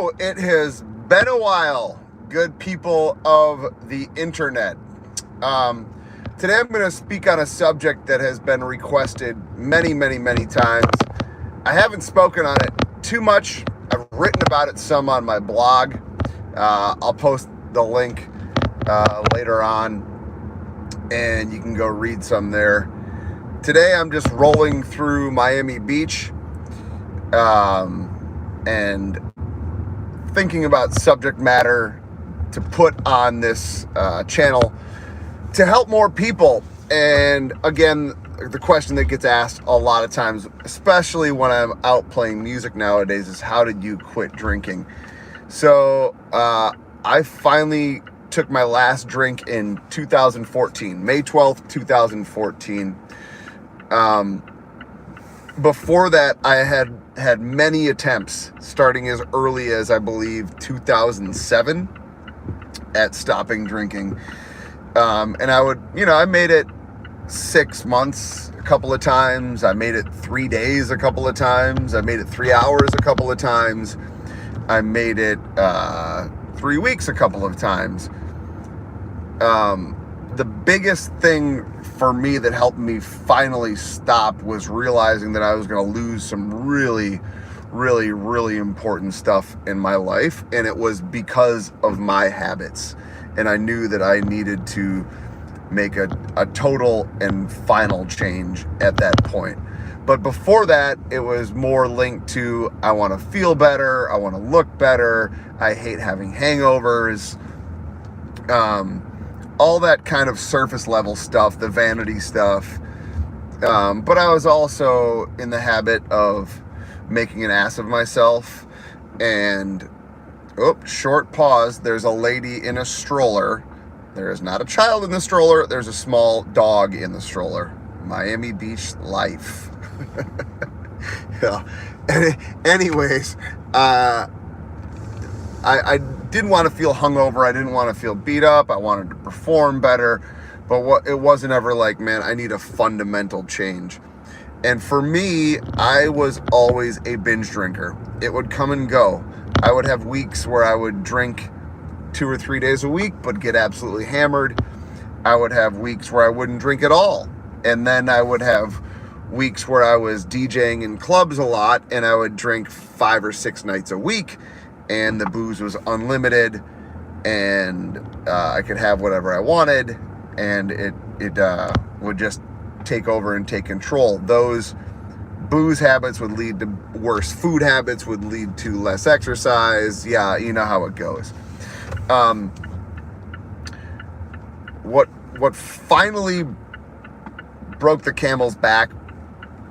Hello, it has been a while, good people of the internet. Today I'm going to speak on a subject that has been requested many times. I haven't spoken on it too much. I've written about it some on my blog. I'll post the link later on, and you can go read some there. Today I'm just rolling through Miami Beach and thinking about subject matter to put on this channel to help more people. And again, the question that gets asked a lot of times, especially when I'm out playing music nowadays, is how did you quit drinking? So I finally took my last drink in 2014, May 12th, 2014. Before that, I had many attempts, starting as early as, I believe, 2007 at stopping drinking. And I made it 6 months a couple of times. I made it 3 days a couple of times. I made it 3 hours a couple of times. I made it 3 weeks a couple of times. The biggest thing for me that helped me finally stop was realizing that I was going to lose some really important stuff in my life, and it was because of my habits. And I knew that I needed to make a total and final change at that point. But before that, it was more linked to, I want to feel better, I want to look better, I hate having hangovers, all that kind of surface level stuff, the vanity stuff. But I was also in the habit of making an ass of myself. And, short pause, there's a lady in a stroller. There is not a child in the stroller, there's a small dog in the stroller. Miami Beach life. Yeah. Anyways, I didn't want to feel hungover. I didn't want to feel beat up. I wanted to perform better. But it wasn't ever like, man, I need a fundamental change. And for me, I was always a binge drinker. It would come and go. I would have weeks where I would drink 2 or 3 days a week, but get absolutely hammered. I would have weeks where I wouldn't drink at all. And then I would have weeks where I was DJing in clubs a lot, and I would drink 5 or 6 nights a week. And the booze was unlimited, and I could have whatever I wanted, and it would just take over and take control. Those booze habits would lead to worse food habits, would lead to less exercise. Yeah, you know how it goes. What finally broke the camel's back,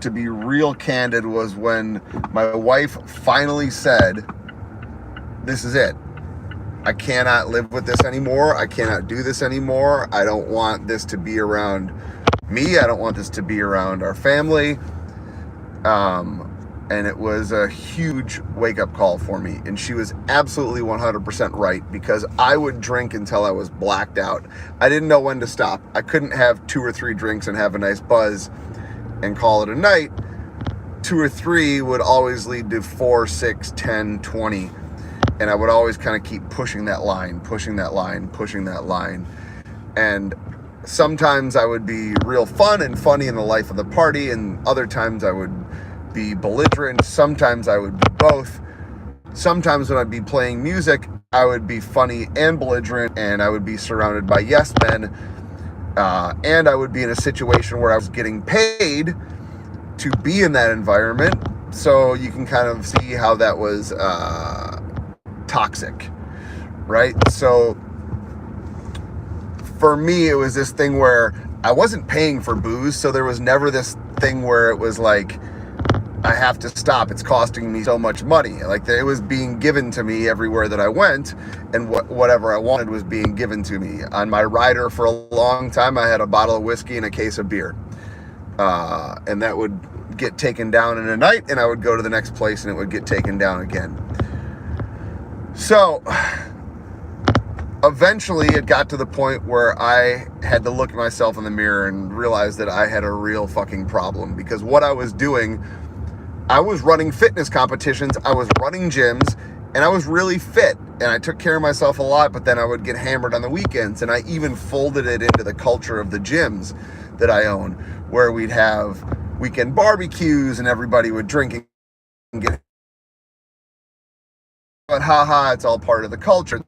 to be real candid, was when my wife finally said, this is it. I cannot live with this anymore. I cannot do this anymore. I don't want this to be around me. I don't want this to be around our family. And it was a huge wake-up call for me. And she was absolutely 100% right, because I would drink until I was blacked out. I didn't know when to stop. I couldn't have 2 or 3 drinks and have a nice buzz and call it a night. 2 or 3 would always lead to 4, 6, 10, 20. And I would always kind of keep pushing that line. And sometimes I would be real fun and funny in the life of the party, and other times I would be belligerent. Sometimes I would be both. Sometimes when I'd be playing music, I would be funny and belligerent, and I would be surrounded by yes men. And I would be in a situation where I was getting paid to be in that environment. So you can kind of see how that was toxic, right? So for me, it was this thing where I wasn't paying for booze, so there was never this thing where it was like, I have to stop, it's costing me so much money. Like, it was being given to me everywhere that I went, and whatever I wanted was being given to me. On my rider for a long time, I had a bottle of whiskey and a case of beer, and that would get taken down in a night, and I would go to the next place and it would get taken down again. So eventually it got to the point where I had to look at myself in the mirror and realize that I had a real fucking problem, because what I was doing, I was running fitness competitions, I was running gyms, And I was really fit and I took care of myself a lot, but then I would get hammered on the weekends. And I even folded it into the culture of the gyms that I own, where we'd have weekend barbecues and everybody would drink and get, but haha, it's all part of the culture.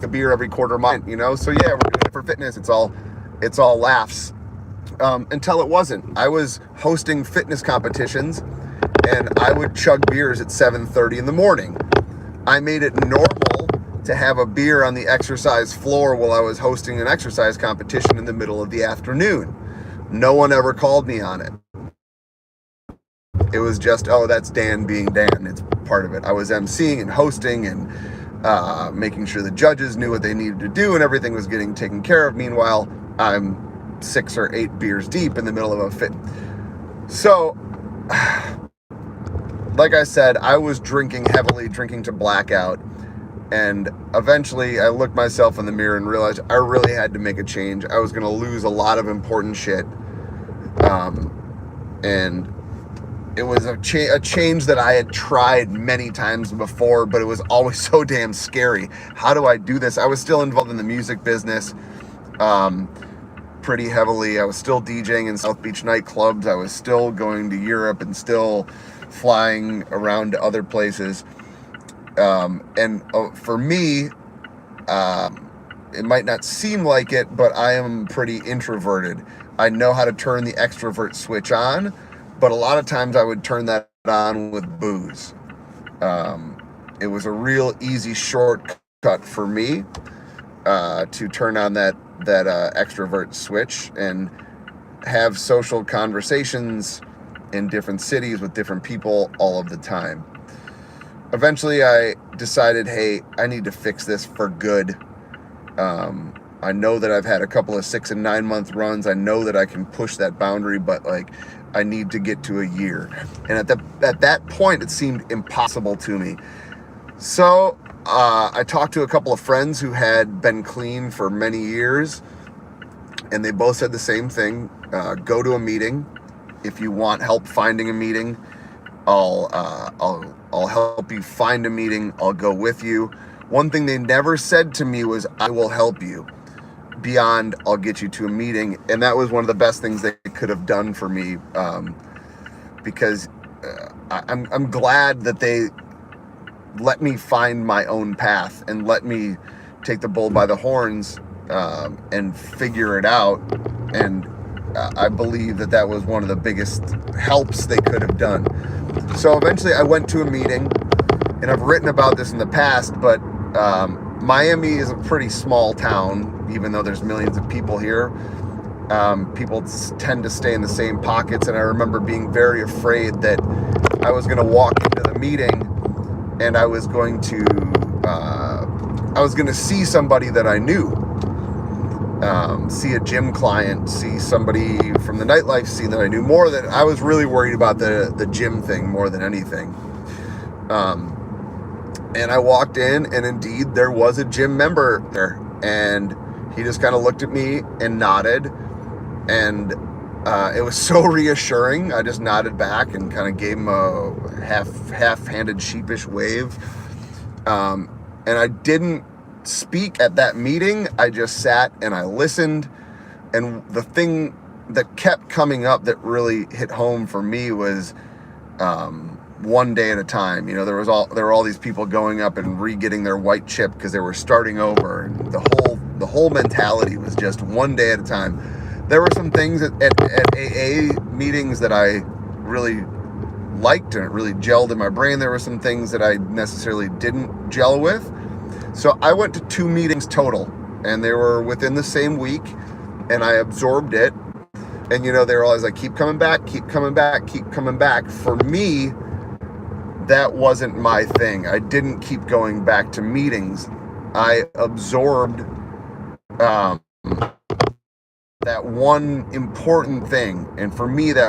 A beer every quarter month, you know? So yeah, we're doing it for fitness. It's all laughs. Until it wasn't. I was hosting fitness competitions and I would chug beers at 7:30 in the morning. I made it normal to have a beer on the exercise floor while I was hosting an exercise competition in the middle of the afternoon. No one ever called me on it. It was just, oh, that's Dan being Dan. It's part of it. I was emceeing and hosting and making sure the judges knew what they needed to do and everything was getting taken care of. Meanwhile, I'm 6 or 8 beers deep in the middle of a fit. So, like I said, I was drinking heavily, drinking to blackout. And eventually I looked myself in the mirror and realized I really had to make a change. I was going to lose a lot of important shit. And it was a change that I had tried many times before, but it was always so damn scary. How do I do this? I was still involved in the music business pretty heavily. I was still DJing in South Beach nightclubs. I was still going to Europe and still flying around to other places. And for me, it might not seem like it, but I am pretty introverted. I know how to turn the extrovert switch on, but a lot of times I would turn that on with booze. It was a real easy shortcut for me to turn on that extrovert switch and have social conversations in different cities with different people all of the time. Eventually I decided, hey, I need to fix this for good. I know that I've had a couple of 6 and 9 month runs. I know that I can push that boundary, but like I need to get to a year. And at that point, it seemed impossible to me. So I talked to a couple of friends who had been clean for many years, and they both said the same thing. Go to a meeting. If you want help finding a meeting, I'll help you find a meeting. I'll go with you. One thing they never said to me was, I will help you, beyond I'll get you to a meeting. And that was one of the best things they could have done for me, because I'm glad that they let me find my own path and let me take the bull by the horns and figure it out. And I believe that was one of the biggest helps they could have done. So eventually I went to a meeting, and I've written about this in the past, but Miami is a pretty small town, even though there's millions of people here. People tend to stay in the same pockets, and I remember being very afraid that I was going to walk into the meeting and I was going to see somebody that I knew, see a gym client, see somebody from the nightlife scene that I knew. More than I was really worried about the gym thing more than anything. And I walked in, and indeed there was a gym member there, and he just kind of looked at me and nodded, and it was so reassuring. I just nodded back and kind of gave him a half-handed sheepish wave. And I didn't speak at that meeting. I just sat and I listened. And the thing that kept coming up that really hit home for me was one day at a time. You know, there were all these people going up and re-getting their white chip because they were starting over, and the whole mentality was just one day at a time. There were some things at AA meetings that I really liked and it really gelled in my brain. There were some things that I necessarily didn't gel with. So I went to 2 meetings total, and they were within the same week, and I absorbed it. And, you know, they were always like, keep coming back, keep coming back, keep coming back. For me, that wasn't my thing. I didn't keep going back to meetings. I absorbed that one important thing. And for me, that